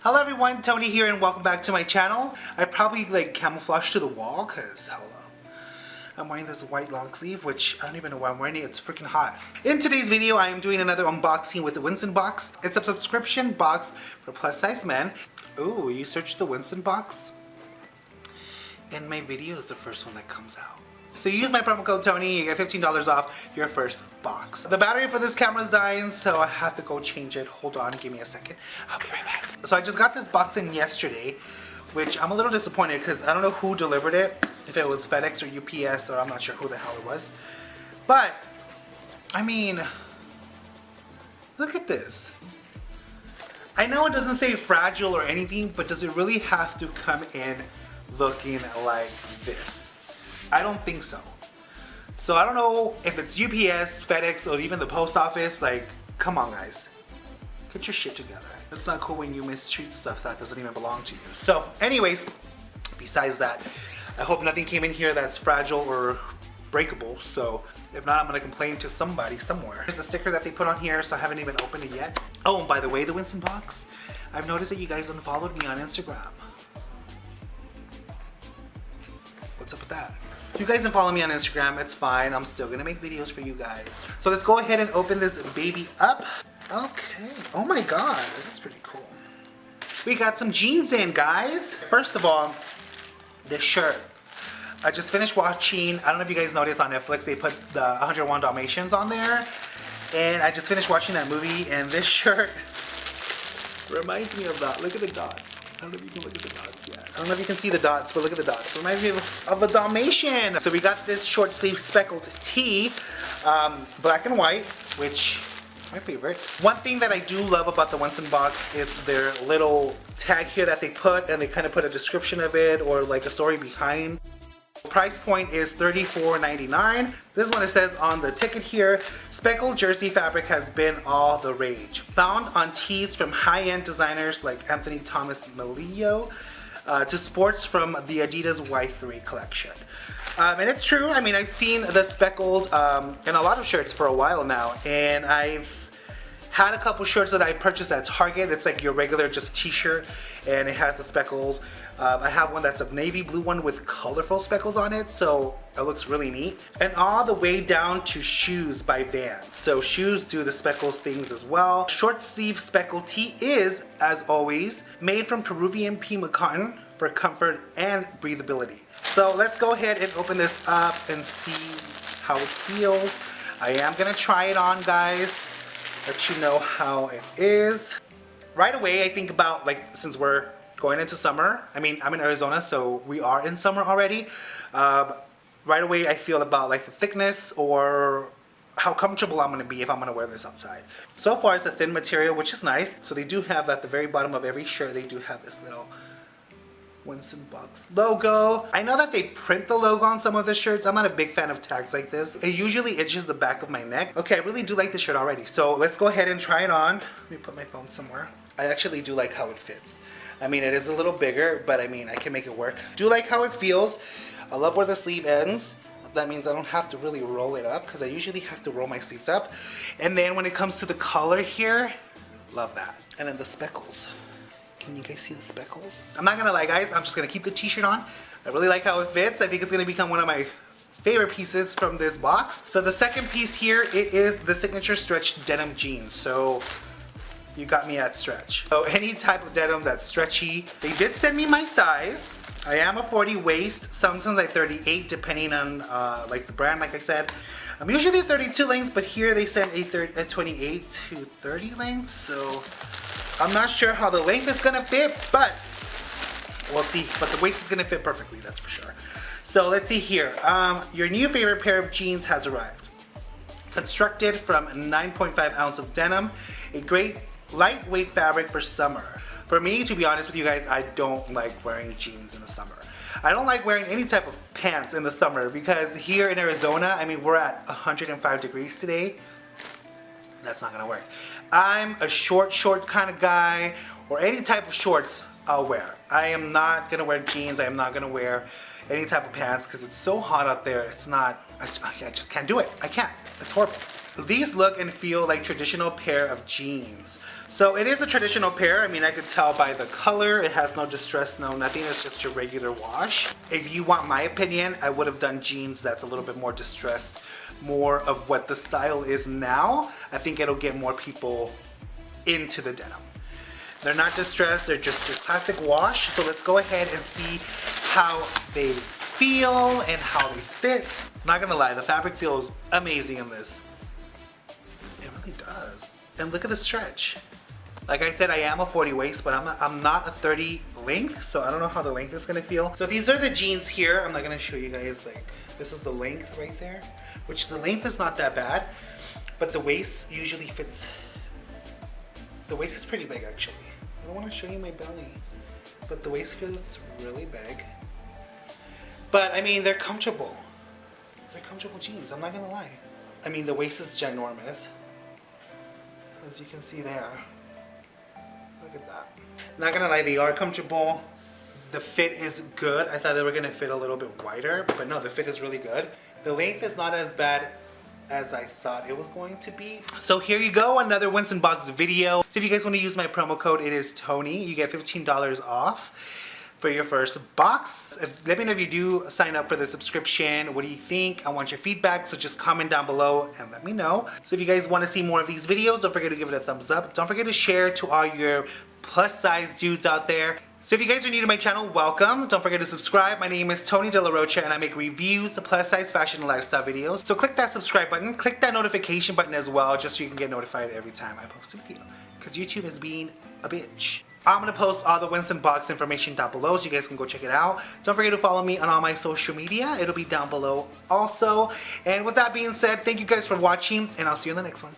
Hello everyone, Tony here and welcome back to my channel. I probably like camouflaged to the wall because hello. I'm wearing this white long sleeve, which I don't even know why I'm wearing it. It's freaking hot. In today's video, I am doing another unboxing with the WINSTON box. It's a subscription box for plus size men. Ooh, you search the WINSTON box and my video is the first one that comes out. So you use my promo code Tony, you get $15 off your first box. The battery for this camera is dying, so I have to go change it. Hold on, give me a second. I'll be right back. So I just got this box in yesterday, which I'm a little disappointed because I don't know who delivered it. If it was FedEx or UPS, or I'm not sure who the hell it was. But, I mean, look at this. I know it doesn't say fragile or anything, but does it really have to come in looking like this? I don't think so. So I don't know if it's UPS, FedEx, or even the post office. Like, come on guys. Get your shit together. It's not cool when you mistreat stuff that doesn't even belong to you. So anyways, besides that, I hope nothing came in here that's fragile or breakable. So if not, I'm gonna complain to somebody somewhere. Here's the sticker that they put on here, so I haven't even opened it yet. Oh, and by the way, the WINSTON box, I've noticed that you guys unfollowed me on Instagram. What's up with that? You guys can follow me on Instagram, it's fine. I'm still gonna make videos for you guys. So let's go ahead and open this baby up. Okay, oh my god, this is pretty cool. We got some jeans in, guys. First of all, this shirt. I just finished watching, I don't know if you guys noticed on Netflix, they put the 101 Dalmatians on there. And I just finished watching that movie and this shirt reminds me of that. Look at the dots. I don't know if you can look at the dots yet. I don't know if you can see the dots, but look at the dots. It reminds me of a Dalmatian. So we got this short sleeve speckled tee, black and white, which is my favorite. One thing that I do love about the WINSTON box is their little tag here that they put, and they kind of put a description of it or like a story behind. Price point is $34.99. This is what it says on the ticket here. Speckled jersey fabric has been all the rage. Found on tees from high-end designers like Anthony Thomas Melillo to sports from the Adidas Y3 collection. And it's true, I mean, I've seen the speckled in a lot of shirts for a while now, and I've had a couple shirts that I purchased at Target. It's like your regular just t-shirt and it has the speckles. I have one that's a navy blue one with colorful speckles on it, so it looks really neat. And all the way down to shoes by Vans. So shoes do the speckles things as well. Short sleeve speckle tee is, as always, made from Peruvian Pima cotton for comfort and breathability. So let's go ahead and open this up and see how it feels. I am gonna try it on, guys. Let you know how it is. Right away, I think about, like, since we're going into summer, I mean, I'm in Arizona, so we are in summer already. Right away, I feel about like the thickness or how comfortable I'm gonna be if I'm gonna wear this outside. So far, it's a thin material, which is nice. So they do have at the very bottom of every shirt, they do have this little WINSTON box logo. I know that they print the logo on some of the shirts. I'm not a big fan of tags like this. It usually itches the back of my neck. Okay, I really do like this shirt already. So let's go ahead and try it on. Let me put my phone somewhere. I actually do like how it fits. I mean, it is a little bigger, but I mean, I can make it work. Do like how it feels. I love where the sleeve ends. That means I don't have to really roll it up because I usually have to roll my sleeves up. And then when it comes to the collar here, love that. And then the speckles. Can you guys see the speckles? I'm not gonna lie, guys, I'm just gonna keep the t-shirt on. I really like how it fits. I think it's gonna become one of my favorite pieces from this box. So the second piece here, it is the signature stretch denim jeans. So you got me at stretch. So any type of denim that's stretchy. They did send me my size. I am a 40 waist, sometimes like 38 depending on like the brand, like I said. I'm usually 32 length, but here they sent a 28 to 30 length. So I'm not sure how the length is gonna fit, but we'll see. But the waist is gonna fit perfectly, that's for sure. So let's see here. Your new favorite pair of jeans has arrived. Constructed from 9.5 ounce of denim, a great lightweight fabric for summer. For me, to be honest with you guys, I don't like wearing jeans in the summer. I don't like wearing any type of pants in the summer because here in Arizona, I mean, we're at 105 degrees today. That's not gonna work. I'm a short kind of guy, or any type of shorts I'll wear. I am not gonna wear jeans. I am not gonna wear any type of pants because it's so hot out there. It's not, I just can't do it. I can't. It's horrible. These look and feel like traditional pair of jeans. So it is a traditional pair. I mean, I could tell by the color. It has no distress, no nothing. It's just your regular wash. If you want my opinion, I would have done jeans that's a little bit more distressed, more of what the style is now. I think it'll get more people into the denim. They're not distressed, they're just your classic wash. So let's go ahead and see how they feel and how they fit. I'm not gonna lie, the fabric feels amazing in this. It really does. And look at the stretch. Like I said, I am a 40 waist, but I'm not a 30 length, so I don't know how the length is gonna feel. So these are the jeans here. I'm not gonna show you guys, like, this is the length right there, which the length is not that bad, but the waist usually fits. The waist is pretty big actually. I don't want to show you my belly, but the waist fits really big. But I mean, they're comfortable. They're comfortable jeans, I'm not gonna lie. I mean, the waist is ginormous, as you can see there. Look at that. Not gonna lie, they are comfortable. The fit is good. I thought they were gonna fit a little bit wider, but no, the fit is really good. The length is not as bad as I thought it was going to be. So here you go, another Winston Box video. So if you guys want to use my promo code, it is Tony. You get $15 off for your first box. Let me know if you do sign up for the subscription. What do you think? I want your feedback, so just comment down below and let me know. So if you guys want to see more of these videos, don't forget to give it a thumbs up. Don't forget to share to all your plus size dudes out there. So if you guys are new to my channel, welcome. Don't forget to subscribe. My name is Tonydelarocha and I make reviews, plus size fashion and lifestyle videos. So click that subscribe button, click that notification button as well, just so you can get notified every time I post a video. Because YouTube is being a bitch. I'm going to post all the Winston Box information down below so you guys can go check it out. Don't forget to follow me on all my social media. It'll be down below also. And with that being said, thank you guys for watching and I'll see you in the next one.